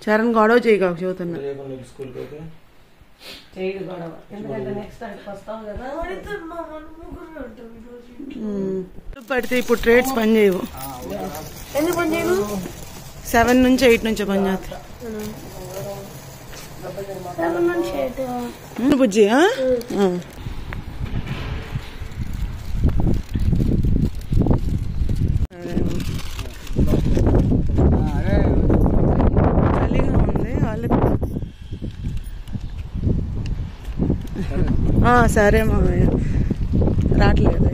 చరణ్ గొడవ చేయగా చెబుతున్నా పడితే ఇప్పుడు ట్రేడ్స్ పని చేయవు. 7 నుంచి 8 నుంచి పని చేస్తా బుజ్జి. చలిగా ఉంది వాళ్ళకి. సరే మామయ్య రావట్లేదు.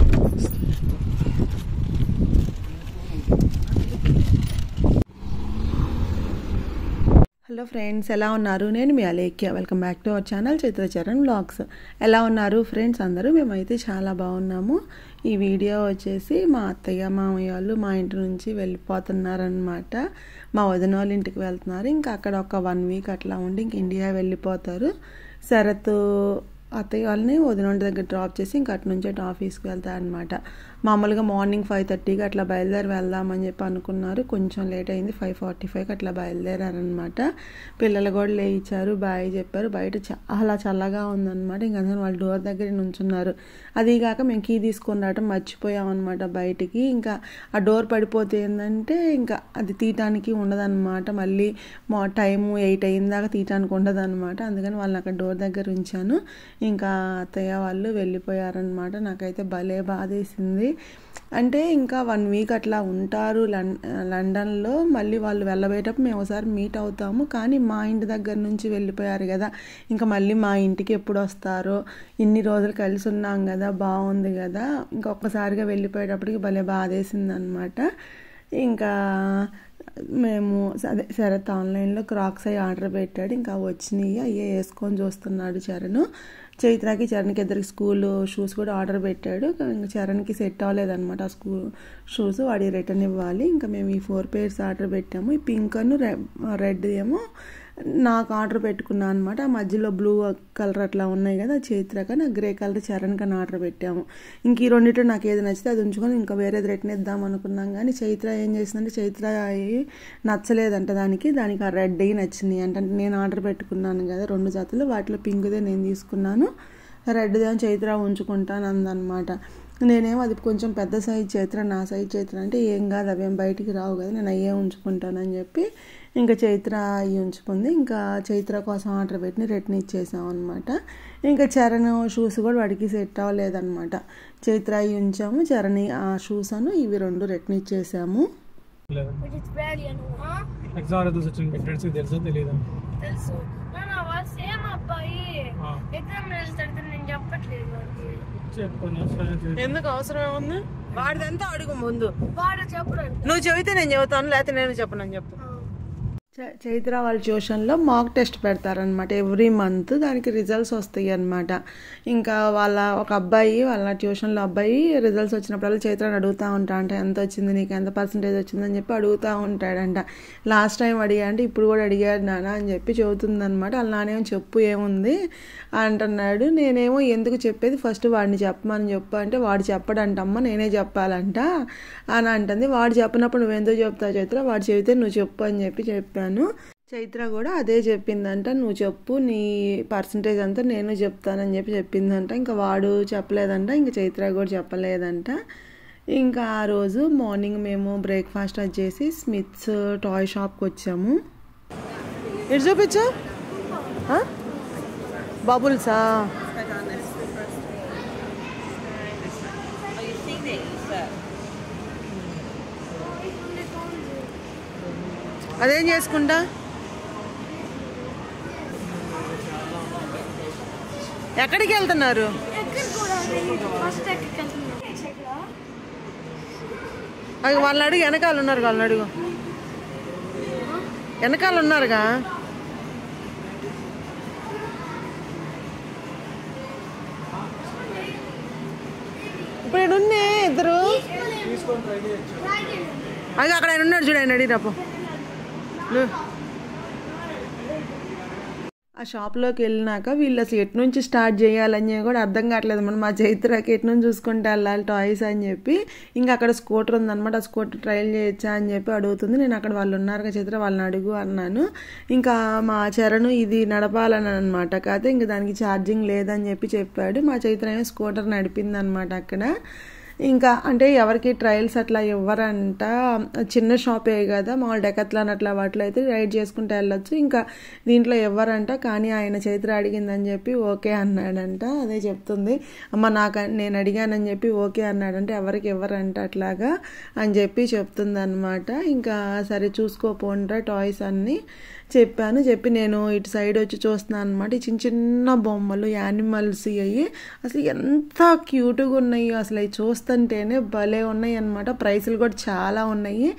హలో ఫ్రెండ్స్, ఎలా ఉన్నారు? నేను మీ Alekhya. Welcome back to our channel Chaitra Charan vlogs. ఎలా ఉన్నారు ఫ్రెండ్స్ అందరూ? మేమైతే చాలా బాగున్నాము. ఈ వీడియో వచ్చేసి మా అత్తయ్య మామయ్య వాళ్ళు మా ఇంటి నుంచి వెళ్ళిపోతున్నారనమాట. మా వదిన వాళ్ళ ఇంటికి వెళ్తున్నారు. ఇంకా అక్కడ ఒక 1 వీక్ అట్లా ఉండి ఇంక ఇండియా వెళ్ళిపోతారు. శరత్ అత్తయ్య వాళ్ళని వదిన వాళ్ళ దగ్గర డ్రాప్ చేసి ఇంకా అటు నుంచి ఆఫీస్కి వెళ్తారనమాట. మామూలుగా మార్నింగ్ 5:30కి అట్లా బయలుదేరి వెళ్దామని చెప్పి అనుకున్నారు. కొంచెం లేట్ అయింది. 5:45కి అట్లా బయలుదేరారనమాట. పిల్లలు కూడా లేచారు, బాయ్ చెప్పారు. బయట చాలా చల్లగా ఉందన్నమాట. ఇంకా వాళ్ళ డోర్ దగ్గర నుంచున్నారు. అదీగాక మేము కీ తీసుకొని రావటం మర్చిపోయామన్నమాట బయటికి. ఇంకా ఆ డోర్ పడిపోతే ఏంటంటే ఇంకా అది తీయటానికి ఉండదన్నమాట. మళ్ళీ టైము 8 అయిందాక తీయటానికి ఉండదన్నమాట. అందుకని వాళ్ళని అక్కడ డోర్ దగ్గర ఉంచాను. ఇంకా అత్తయ్య వాళ్ళు వెళ్ళిపోయారనమాట. నాకైతే భలే బాధేసింది. అంటే ఇంకా 1 వీక్ అట్లా ఉంటారు లండన్లో. మళ్ళీ వాళ్ళు వెళ్ళబోయేటప్పుడు మేము ఒకసారి మీట్ అవుతాము. కానీ మా ఇంటి దగ్గర నుంచి వెళ్ళిపోయారు కదా, ఇంకా మళ్ళీ మా ఇంటికి ఎప్పుడు వస్తారో. ఇన్ని రోజులు కలిసి ఉన్నాం కదా, బాగుంది కదా. ఇంకా ఒక్కసారిగా వెళ్ళిపోయేటప్పటికి భలే బాధేసింది అనమాట. ఇంకా మేము శరత్ ఆన్లైన్లో క్రాక్స్ అవి ఆర్డర్ పెట్టాడు. ఇంకా వచ్చినాయి, అయ్యే వేసుకొని చూస్తున్నాడు చరణ్. చైత్రకి చరణ్కి ఇద్దరికి స్కూల్ షూస్ కూడా ఆర్డర్ పెట్టాడు. ఇంకా చరణ్కి సెట్ అవ్వలేదన్నమాట ఆ స్కూల్ షూస్, వాడి రిటర్న్ ఇవ్వాలి. ఇంకా మేము ఈ 4 pairs ఆర్డర్ పెట్టాము. ఈ పింక్ అను రెడ్ ఏమో నాకు ఆర్డర్ పెట్టుకున్నాను అనమాట. ఆ మధ్యలో బ్లూ కలర్ అట్లా ఉన్నాయి కదా, చైత్రక నాకు గ్రే కలర్ చరణ్కని ఆర్డర్ పెట్టాము. ఇంక ఈ రెండింటిలో నాకు ఏది నచ్చితే అది ఉంచుకొని ఇంకా వేరేది రిటర్న్ ఇద్దాం అనుకున్నాం. కానీ చైత్ర ఏం చేసిందంటే, చైత్ర నచ్చలేదంట దానికి ఆ రెడ్ నచ్చినాయి అంటే. నేను ఆర్డర్ పెట్టుకున్నాను కదా 2 జతలు, వాటిలో పింక్దే నేను తీసుకున్నాను, రెడ్దే చైత్ర ఉంచుకుంటాను అందనమాట. నేనేమో అది కొంచెం పెద్ద సైజ్ చైత్ర, నా సైజ్ చైత్ర అంటే ఏం కాదు, అవేం బయటికి రావు కదా, నేను అయ్యే ఉంచుకుంటానని చెప్పి ఇంకా చైత్ర అవి ఉంచుకుంది. ఇంకా చైత్ర కోసం ఆర్డర్ పెట్టి రిటర్న్ ఇచ్చేసాం అనమాట. ఇంకా చరణ్ షూస్ కూడా వాడికి సెట్ అవ్వలేదన్నమాట. చైత్ర అవి ఉంచాము, చరణ్ ఆ షూస్ అను ఇవి 2 రిటర్న్ ఇచ్చేసాము. ఎందుకు అవసరం ఏముంది? వాడిదంతా అడుగు ముందు. నువ్వు చెబితే నేను చెబుతాను, లేకపోతే నేను చెప్పనని చెప్పు. చైత్ర వాళ్ళ ట్యూషన్లో మాక్ టెస్ట్ పెడతారనమాట ఎవ్రీ మంత్. దానికి రిజల్ట్స్ వస్తాయి అనమాట. ఇంకా ఒక అబ్బాయి వాళ్ళ ట్యూషన్లో అబ్బాయి రిజల్ట్స్ వచ్చినప్పుడల్లా చైత్రని అడుగుతూ ఉంటాడంట, ఎంత వచ్చింది నీకు, ఎంత పర్సంటేజ్ వచ్చిందని చెప్పి అడుగుతూ ఉంటాడంట. లాస్ట్ టైం అడిగా అంటే ఇప్పుడు కూడా అడిగాడు నాన్న అని చెప్పి చెబుతుందనమాట. వాళ్ళ నానేమో చెప్పు ఏముంది అంటున్నాడు. నేనేమో ఎందుకు చెప్పేది, ఫస్ట్ వాడిని చెప్పమని చెప్పు అంటే వాడు చెప్పడంటమ్మ, నేనే చెప్పాలంట అని అంటుంది. వాడు చెప్పినప్పుడు నువ్వెందుకు చెప్తావు చైత్ర, వాడు చెబితే నువ్వు చెప్పు అని చెప్పి చెప్పాను. చైత్ర కూడా అదే చెప్పిందంట, నువ్వు చెప్పు నీ పర్సంటేజ్ అంతా నేను చెప్తానని చెప్పి చెప్పిందంట. ఇంకా వాడు చెప్పలేదంట, ఇంకా చైత్ర కూడా చెప్పలేదంట. ఇంకా ఆ రోజు మార్నింగ్ మేము బ్రేక్ఫాస్ట్ వచ్చేసి స్మిత్స్ టాయ్ షాప్కి వచ్చాము. ఎటు చూపించా బబుల్సా? అదేం చేసుకుంటా? ఎక్కడికి వెళ్తున్నారు? వాళ్ళని అడుగు, వెనకాల ఉన్నారు, వాళ్ళని అడుగు, వెనకాల ఉన్నారుగా. ఇప్పుడు ఇడున్నే ఇద్దరు, అది అక్కడ ఆయన ఉన్నాడు చూడు, ఆయన అడిగిరాపు. ఆ షాప్లోకి వెళ్ళినాక వీళ్ళు అసలు ఎటు నుంచి స్టార్ట్ చేయాలని కూడా అర్థం కావట్లేదు. మనం మా చైత్రకి ఎటు నుంచి చూసుకుంటే వెళ్ళాలి టాయ్స్ అని చెప్పి, ఇంకా అక్కడ స్కూటర్ ఉందన్నమాట, ఆ స్కూటర్ ట్రయల్ చేయొచ్చా అని చెప్పి అడుగుతుంది. నేను అక్కడ వాళ్ళు ఉన్నారు చైత్ర, వాళ్ళని అడుగు అన్నాను. ఇంకా మా చరణ్ ఇది నడపాలని అనమాట, కాకపోతే ఇంకా దానికి ఛార్జింగ్ లేదని చెప్పాడు. మా చైత్ర ఏమో స్కూటర్ నడిపింది అనమాట అక్కడ. ఇంకా అంటే ఎవరికి ట్రయల్స్ అట్లా ఇవ్వరంట, చిన్న షాపే కదా, మామూలు డెకత్లాన్ అట్లా వాటిలో అయితే రైడ్ చేసుకుంటూ వెళ్ళొచ్చు, ఇంకా దీంట్లో ఇవ్వరంట. కానీ ఆయన చైత్ర అడిగిందని చెప్పి ఓకే అన్నాడంట. అదే చెప్తుంది, అమ్మ నేను అడిగానని చెప్పి ఓకే అన్నాడంటే ఎవరికి ఇవ్వరంట అట్లాగా అని చెప్తుంది అనమాట. ఇంకా సరే చూసుకోపోండ్రా టాయ్స్ అన్నీ చెప్పి నేను ఇటు సైడ్ వచ్చి చూస్తున్నాను అనమాట. ఈ చిన్న చిన్న బొమ్మలు యానిమల్స్ అయ్యి అసలు ఎంత క్యూట్గా ఉన్నాయో, అసలు అవి చూస్తుంటేనే భలే ఉన్నాయి అనమాట. ప్రైసులు కూడా చాలా ఉన్నాయి.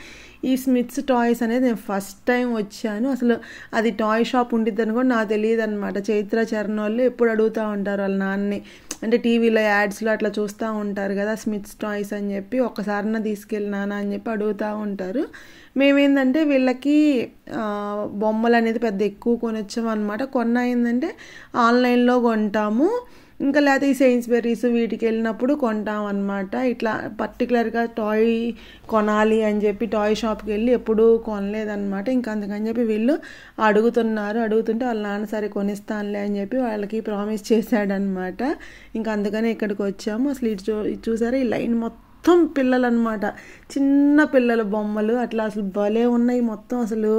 ఈ స్మిత్స్ టాయ్స్ అనేది నేను ఫస్ట్ టైం వచ్చాను. అసలు అది టాయ్ షాప్ ఉండిద్దని కూడా నాకు తెలియదు అనమాట. చైత్ర చరణ్ వాళ్ళు ఎప్పుడు అడుగుతూ ఉంటారు వాళ్ళ నాన్నని, అంటే టీవీలో యాడ్స్లో అట్లా చూస్తూ ఉంటారు కదా స్మిత్స్ టాయ్స్ అని చెప్పి, ఒక్కసారిన తీసుకెళ్ళినానా అని చెప్పి అడుగుతూ ఉంటారు. మేమేందంటే వీళ్ళకి బొమ్మలు అనేది పెద్ద ఎక్కువ కొనొచ్చాము అనమాట. ఏంటంటే ఆన్లైన్లో కొంటాము, ఇంకా లేకపోతే ఈ సెయిన్స్బెర్రీస్ వీటికి వెళ్ళినప్పుడు కొంటాం అనమాట. ఇట్లా పర్టికులర్గా టాయ్ కొనాలి అని చెప్పి టాయ్ షాప్కి వెళ్ళి ఎప్పుడూ కొనలేదన్నమాట. ఇంకా అందుకని చెప్పి వీళ్ళు అడుగుతుంటే వాళ్ళ నాన్న సరే కొనిస్తానులే అని చెప్పి వాళ్ళకి ప్రామిస్ చేశాడనమాట. ఇంకా అందుకని ఇక్కడికి వచ్చాము. అసలు ఇటు చూసారా ఈ లైన్ మొత్తం పిల్లలు అనమాట, చిన్న పిల్లల బొమ్మలు అట్లా అసలు భలే ఉన్నాయి మొత్తం. అసలు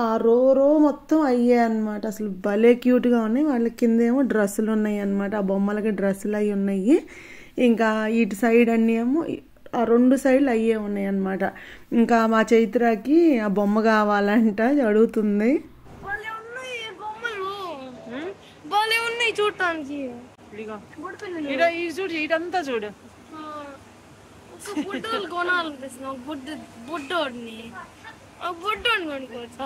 ఆ రో మొత్తం అయ్యాయి అనమాట. అసలు భలే క్యూట్గా ఉన్నాయి. వాళ్ళ కింద ఏమో డ్రెస్సులు ఉన్నాయి అనమాట, ఆ బొమ్మలకి డ్రెస్సులు అవి ఉన్నాయి. ఇంకా ఇటు సైడ్ అన్నీ ఏమో ఆ రెండు సైడ్లు అయ్యే ఉన్నాయి అనమాట. ఇంకా మా చైత్రకి ఆ బొమ్మ కావాలంట అడుగుతుంది. చూడటానికి ఇదంతా చూడు, బుడ్డోళ్ళు కొనాలనిపిస్తుంది. బుడ్డోడిని కొనుక్కోవచ్చు.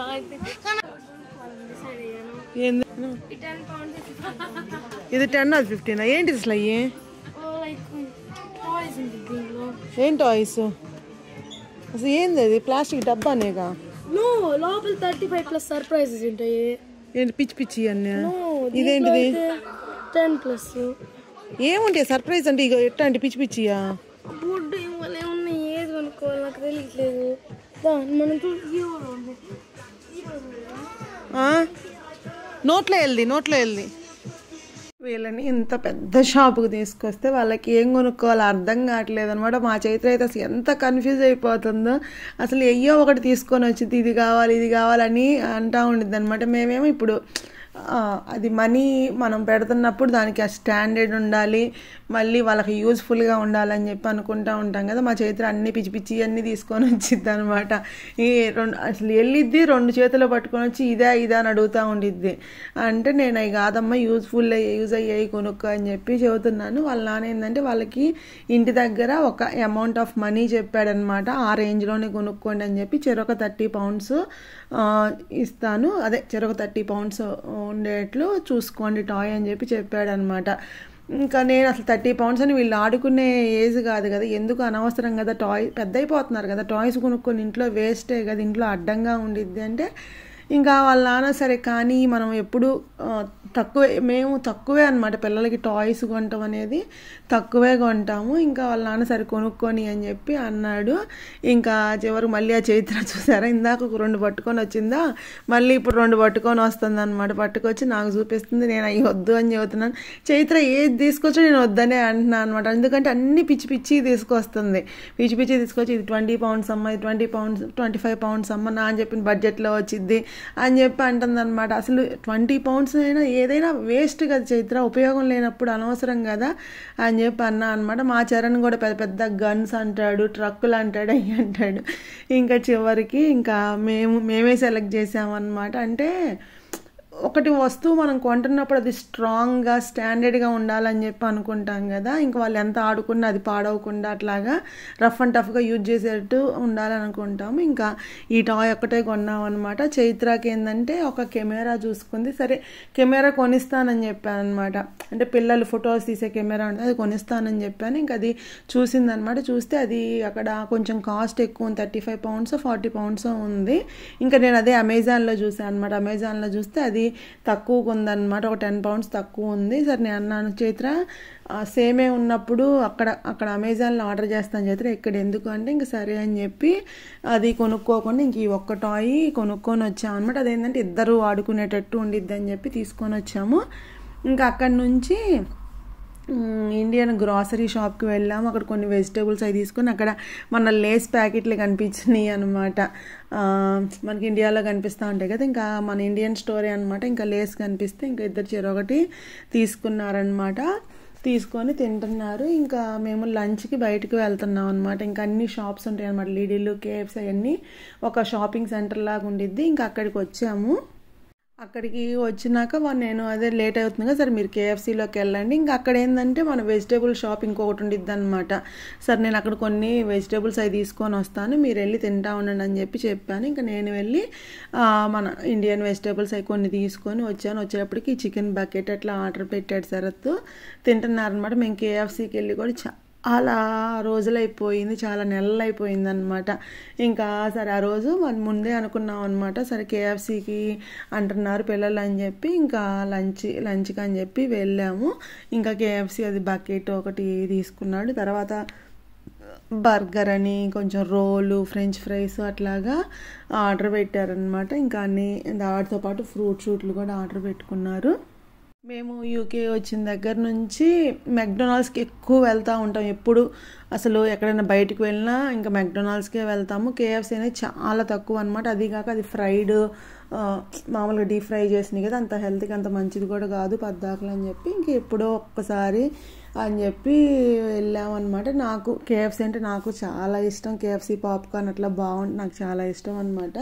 ఇది 10 అది 15 ఏంటి అసలు అయ్యి ఏం టాయ్స్ అసలు ఏంది అది ప్లాస్టిక్ డబ్బానేగా? లోపల 35+ సర్ప్రైజెస్ ఉంటాయి. ఏంటి పిచ్చి అన్నీ? ఇదేంటిది 10+? ఏముంటాయి సర్ప్రైజ్ అంటే? ఇక ఎట్లా అంటే పిచ్చియా? బుడ్డు ఉన్నాయి, ఏది కొనుక్కోవాలి నాకు తెలియట్లేదు. మనం నోట్లో వెళ్ళి వీళ్ళని ఇంత పెద్ద షాపుకి తీసుకొస్తే వాళ్ళకి ఏం కొనుక్కోవాలో అర్థం కావట్లేదు అనమాట. మా చైత్ర అయితే అసలు ఎంత కన్ఫ్యూజ్ అయిపోతుందో. అసలు ఎయ్యో ఒకటి తీసుకొని వచ్చింది, ఇది కావాలని అంటూ ఉండిద్ది అనమాట. మేమేమో ఇప్పుడు అది మనీ మనం పెడుతున్నప్పుడు దానికి ఆ స్టాండర్డ్ ఉండాలి, మళ్ళీ వాళ్ళకి యూజ్ఫుల్గా ఉండాలని చెప్పి అనుకుంటూ ఉంటాం కదా. మా చైత్ర అన్ని పిచ్చి అన్నీ తీసుకొని వచ్చిద్ది అనమాట. ఈ అసలు వెళ్ళిద్ది 2 చేతులు పట్టుకొని వచ్చి ఇదా అని అడుగుతూ ఉండిద్ది. అంటే నేను అవి కాదమ్మా యూజ్ అయ్యాయి కొనుక్కో అని చెప్పి చెబుతున్నాను. వాళ్ళ నాన్న ఏంటంటే వాళ్ళకి ఇంటి దగ్గర ఒక అమౌంట్ ఆఫ్ మనీ చెప్పాడనమాట, ఆ రేంజ్లోనే కొనుక్కోండి అని చెప్పి. చెరొక 30 pounds ఇస్తాను, అదే చెరొక 30 pounds ఉండేట్లు చూసుకోండి టాయ్ అని చెప్పి చెప్పాడనమాట. ఇంకా నేను అసలు 30 pounds అని వీళ్ళు ఆడుకునే ఏజ్ కాదు కదా, ఎందుకు అనవసరం కదా, పెద్ద అయిపోతున్నారు కదా, టాయ్స్ కొనుక్కొని ఇంట్లో వేస్టే కదా, ఇంట్లో అడ్డంగా ఉండిద్ది అంటే ఇంకా వాళ్ళ నాన్న సరే కానీ మనం ఎప్పుడు మేము తక్కువే అనమాట పిల్లలకి టాయ్స్ కొనటం అనేది తక్కువే కొంటాము. ఇంకా వాళ్ళ నాన్న సరే కొనుక్కొని అని చెప్పి అన్నాడు. ఇంకా చివరికి మళ్ళీ ఆ చైత్ర చూసారా, ఇందాక ఒక 2 పట్టుకొని వచ్చిందా, మళ్ళీ ఇప్పుడు 2 పట్టుకొని వస్తుంది అనమాట. పట్టుకొచ్చి నాకు చూపిస్తుంది, నేను అవి వద్దు అని చెబుతున్నాను. చైత్ర ఏది తీసుకొచ్చో నేను వద్దనే అంటున్నాను అనమాట. ఎందుకంటే అన్ని పిచ్చి తీసుకొస్తుంది, పిచ్చి తీసుకొచ్చి ఇది 20 pounds అమ్మ, ఇది 20 pounds 25 pounds అమ్మ నా అని చెప్పిన బడ్జెట్లో వచ్చిద్ది అని చెప్పి అంటుంది అనమాట. అసలు 20 pounds అయినా ఏదైనా వేస్ట్ కదా చైత్ర, ఉపయోగం లేనప్పుడు అనవసరం కదా అని చెప్పి అన్నా అనమాట. మా చరణ్ కూడా పెద్ద గన్స్ అంటాడు, ట్రక్కులు అంటాడు, అవి అంటాడు. ఇంకా చివరికి ఇంకా మేమే సెలెక్ట్ చేసామన్నమాట. అంటే ఒకటి వస్తువు మనం కొంటున్నప్పుడు అది స్ట్రాంగ్గా స్టాండర్డ్గా ఉండాలని చెప్పి అనుకుంటాం కదా, ఇంకా వాళ్ళు ఎంత ఆడుకున్నా అది పాడవకుండా అట్లాగా రఫ్ అండ్ టఫ్గా యూజ్ చేసేట్టు ఉండాలని అనుకుంటాము. ఇంకా ఈ టాయ్ ఒక్కటే కొన్నాం అనమాట. చైత్రకి ఏంటంటే ఒక కెమెరా చూసుకుంది, సరే కెమెరా కొనిస్తానని చెప్పాను అనమాట. అంటే పిల్లలు ఫొటోస్ తీసే కెమెరా ఉంటుంది, అది కొనిస్తానని చెప్పాను. ఇంకా అది చూసిందనమాట. చూస్తే అది అక్కడ కొంచెం కాస్ట్ ఎక్కువ ఉంది, 35 pounds 40 pounds ఉంది. ఇంకా నేను అదే అమెజాన్లో చూసాను అనమాట. అమెజాన్లో చూస్తే అది తక్కువగా ఉందన్నమాట, ఒక 10 pounds తక్కువ ఉంది. సరే నేను అన్నాను చైత్ర సేమే ఉన్నప్పుడు అక్కడ అమెజాన్లో ఆర్డర్ చేస్తాను చైత్ర, ఇక్కడ ఎందుకు అంటే ఇంక సరే అని చెప్పి అది కొనుక్కోకుండా ఇంక ఈ ఒక్క టాయ్ కొనుక్కొని వచ్చాము అనమాట. అదేంటంటే ఇద్దరు ఆడుకునేటట్టు ఉండిద్ది అని చెప్పి తీసుకొని వచ్చాము. ఇంకా అక్కడి నుంచి ఇండియన్ గ్రాసరీ షాప్కి వెళ్ళాము. అక్కడ కొన్ని వెజిటేబుల్స్ అవి తీసుకొని అక్కడ మన లేస్ ప్యాకెట్లు కనిపించినాయి అనమాట. మనకి ఇండియాలో కనిపిస్తూ ఉంటాయి కదా, ఇంకా మన ఇండియన్ స్టోరీ అనమాట. ఇంకా లేస్ కనిపిస్తే ఇంకా ఇద్దరు చెరొకటి తీసుకున్నారనమాట. తీసుకొని తింటున్నారు. ఇంకా మేము లంచ్కి బయటకు వెళ్తున్నాం అనమాట. ఇంకా అన్ని షాప్స్ ఉంటాయి అనమాట, లీడిల్, కేఎఫ్సీ అవన్నీ ఒక షాపింగ్ సెంటర్ లాగా ఉండిద్ది. ఇంకా అక్కడికి వచ్చాము. అక్కడికి వచ్చినాక నేను అదే లేట్ అవుతుంది కదా, సరే మీరు కేఎఫ్సీలోకి వెళ్ళండి. ఇంకా అక్కడ ఏంటంటే మన వెజిటేబుల్ షాప్ ఇంకొకటి ఉండిద్ది అనమాట. సరే నేను అక్కడ కొన్ని వెజిటేబుల్స్ అవి తీసుకొని వస్తాను, మీరు వెళ్ళి తింటా ఉండండి అని చెప్పాను. ఇంకా నేను వెళ్ళి మన ఇండియన్ వెజిటేబుల్స్ అవి కొన్ని తీసుకొని వచ్చాను. వచ్చేటప్పటికి చికెన్ బకెట్ అట్లా ఆర్డర్ పెట్టాడు శరత్. తింటున్నారనమాట. మేము కేఎఫ్సీకి వెళ్ళి కూడా చాలా రోజులైపోయింది, చాలా నెలలు అయిపోయింది అనమాట. ఇంకా సరే ఆ రోజు మనం ముందే అనుకున్నాం అనమాట, సరే కేఎఫ్సీకి అంటున్నారు పిల్లలు అని చెప్పి ఇంకా లంచ్కి అని చెప్పి వెళ్ళాము. ఇంకా కేఎఫ్సీ అది బకెట్ ఒకటి తీసుకున్నాడు. తర్వాత బర్గర్ అని కొంచెం రోలు, ఫ్రెంచ్ ఫ్రైస్ అట్లాగా ఆర్డర్ పెట్టారనమాట. ఇంకా అన్నీ వాటితో పాటు ఫ్రూట్లు కూడా ఆర్డర్ పెట్టుకున్నారు. మేము యూకే వచ్చిన దగ్గర నుంచి మెక్డొనాల్డ్స్కి ఎక్కువ వెళ్తూ ఉంటాం. ఎప్పుడు అసలు ఎక్కడైనా బయటకు వెళ్ళినా ఇంకా మెక్డొనాల్డ్స్కే వెళ్తాము. కేఎఫ్సీ అనేది చాలా తక్కువ అనమాట. అది కాక అది ఫ్రైడ్, మామూలుగా డీప్ ఫ్రై చేసినాయి కదా, అంత హెల్త్కి అంత మంచిది కూడా కాదు పద్దాకలు అని చెప్పి ఇంక ఎప్పుడో ఒక్కసారి అని చెప్పి వెళ్ళామన్నమాట. నాకు కేఎఫ్సీ అంటే నాకు చాలా ఇష్టం. కేఎఫ్సీ పాప్కార్న్ అట్లా బాగుంటుంది, నాకు చాలా ఇష్టం అనమాట.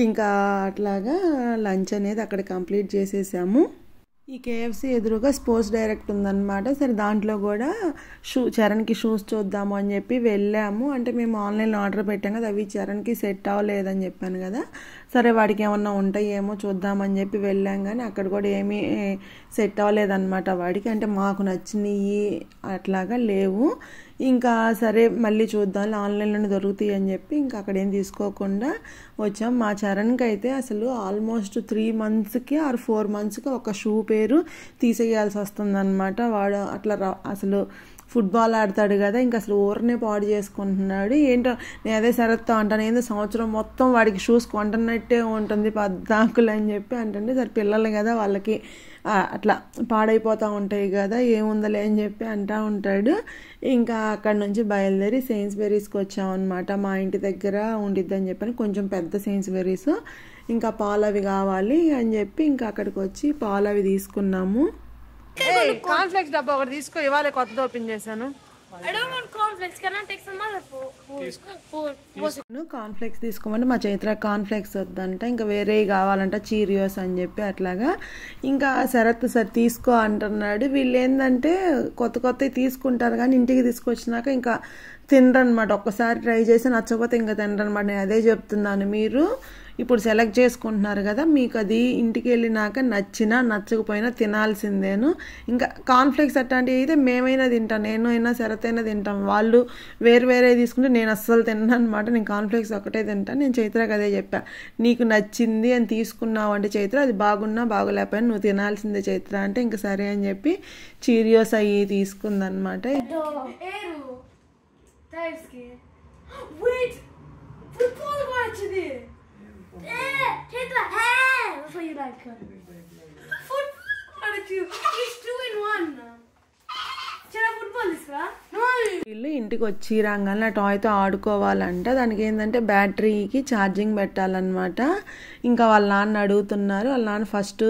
ఇంకా అట్లాగా లంచ్ అనేది అక్కడ కంప్లీట్ చేసేసాము. ఈ కేఎఫ్సీ ఎదురుగా స్పోర్ట్స్ డైరెక్ట్ ఉందన్నమాట. సరే దాంట్లో కూడా చరణ్కి షూస్ చూద్దాము అని చెప్పి వెళ్ళాము. అంటే మేము ఆన్లైన్లో ఆర్డర్ పెట్టాం కదా, అవి చరణ్కి సెట్ అవ్వలేదని చెప్పాను కదా, సరే వాడికి ఏమన్నా ఉంటాయేమో చూద్దామని చెప్పి వెళ్ళాం. కానీ అక్కడ కూడా ఏమీ సెట్ అవ్వలేదన్నమాట వాడికి. అంటే మాకు నచ్చినవి అట్లాగా లేవు. ఇంకా సరే మళ్ళీ చూద్దాం, ఆన్లైన్లోనే దొరుకుతాయి అని చెప్పి ఇంకా అక్కడ ఏం తీసుకోకుండా వచ్చాం. మా చరణ్కి అయితే అసలు ఆల్మోస్ట్ 3 monthsకి ఆర్ 4 monthsకి ఒక షూ పేరు తీసేయాల్సి వస్తుందన్నమాట. వాడు అట్లా అసలు ఫుట్బాల్ ఆడతాడు కదా, ఇంకా అసలు ఊరనే పాడు చేసుకుంటున్నాడు. ఏంటో నేను అదే శరత్తో అంటాను, ఏందో సంవత్సరం మొత్తం వాడికి షూస్ కొంటున్నట్టే ఉంటుంది పద్దాకులు అని చెప్పి అంటే, సరే పిల్లలు కదా వాళ్ళకి అట్లా పాడైపోతూ ఉంటాయి కదా, ఏముందలే అని చెప్పి అంటూ ఉంటాడు. ఇంకా అక్కడ నుంచి బయలుదేరి సెయిన్స్బెరీస్కి వచ్చామన్నమాట. మా ఇంటి దగ్గర ఉండిద్దని చెప్పాను, కొంచెం పెద్ద సెయిన్స్బెరీస్. ఇంకా పాలు అవి కావాలి అని చెప్పి ఇంకా అక్కడికి వచ్చి పాలు అవి తీసుకున్నాము. కాన్ఫ్లెక్స్ డబ్బా ఒకటి తీసుకో, ఇవాళ కొత్తది ఓపెన్ చేశాను. కాన్ఫ్లెక్స్ తీసుకోమంటే మా చైత్ర కాన్ఫ్లెక్స్ వద్దంట, ఇంకా వేరే కావాలంట, చీరియోస్ అని చెప్పి అట్లాగా. ఇంకా శరత్ సార్ తీసుకో అంటున్నాడు. వీళ్ళు ఏంటంటే కొత్తవి తీసుకుంటారు కానీ ఇంటికి తీసుకొచ్చినాక ఇంకా తినరనమాట. ఒక్కసారి ట్రై చేసి నచ్చకపోతే ఇంకా తినరనమాట. నేను అదే చెప్తున్నాను, మీరు ఇప్పుడు సెలెక్ట్ చేసుకుంటున్నారు కదా, మీకు అది ఇంటికి వెళ్ళినాక నచ్చినా నచ్చకపోయినా తినాల్సిందేను. ఇంకా కాన్ఫ్లెక్స్ అట్లాంటివి అయితే మేమైనా తింటాం, నేను అయినా శరత్ అయినా తింటాం. వాళ్ళు వేరే తీసుకుంటే నేను అస్సలు తిన్నాను అనమాట. నేను కాన్ఫ్లెక్స్ ఒకటే తింటాను. నేను చైత్రకి అదే చెప్పా, నీకు నచ్చింది అని తీసుకున్నావు అంటే చైత్ర, అది బాగున్నా బాగోలేకపోయినా నువ్వు తినాల్సిందే చైత్ర అంటే ఇంకా సరే అని చెప్పి చీరియోస్ అవి తీసుకుందనమాట. That's what you like. Football at you. It's 2 in 1. Chana football is kara? No. వీళ్ళు ఇంటికి వచ్చి రాగానే ఆ టాయ్తో ఆడుకోవాలంట. దానికి ఏంటంటే బ్యాటరీకి ఛార్జింగ్ పెట్టాలన్నమాట. ఇంకా వాళ్ళ నాన్న అడుగుతున్నారు. వాళ్ళ నాన్న ఫస్ట్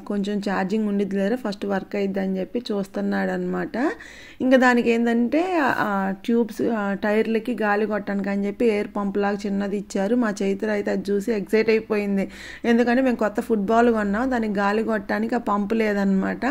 కొంచెం ఛార్జింగ్ ఉండిద్ది లేదా, ఫస్ట్ వర్క్ అయిద్ది అని చెప్పి చూస్తున్నాడు అనమాట. ఇంకా దానికి ఏంటంటే ట్యూబ్స్ టైర్లకి గాలి కొట్టడానికి అని చెప్పి ఎయిర్ పంప్ లాగా చిన్నది ఇచ్చారు. మా చైత్ర అయితే అది చూసి ఎక్సైట్ అయిపోయింది. ఎందుకంటే మేము కొత్త ఫుట్బాల్ కొన్నాం, దానికి గాలి కొట్టడానికి ఆ పంపు లేదనమాట.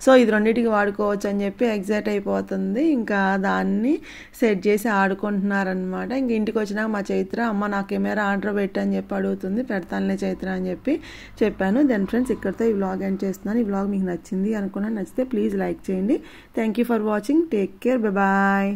సో ఇది రెండింటికి వాడుకోవచ్చు అని చెప్పి ఎక్సైట్ అయిపోతుంది. ఇంకా దాన్ని సెట్ చేసి ఆడుకుంటున్నారనమాట. ఇంక ఇంటికి వచ్చినాక మా చైత్ర, అమ్మ నా కెమెరా ఆర్డర్ పెట్టని చెప్పి అడుగుతుంది. పెడతానులే చైత్ర అని చెప్పి చెప్పాను. దెన్ ఫ్రెండ్స్ ఇక్కడితో ఈ వ్లాగ్ ఎండ్ చేస్తున్నాను. ఈ వ్లాగ్ మీకు నచ్చింది అనుకున్నాను. నచ్చితే ప్లీజ్ లైక్ చేయండి. Thank you for watching. Take care. Bye.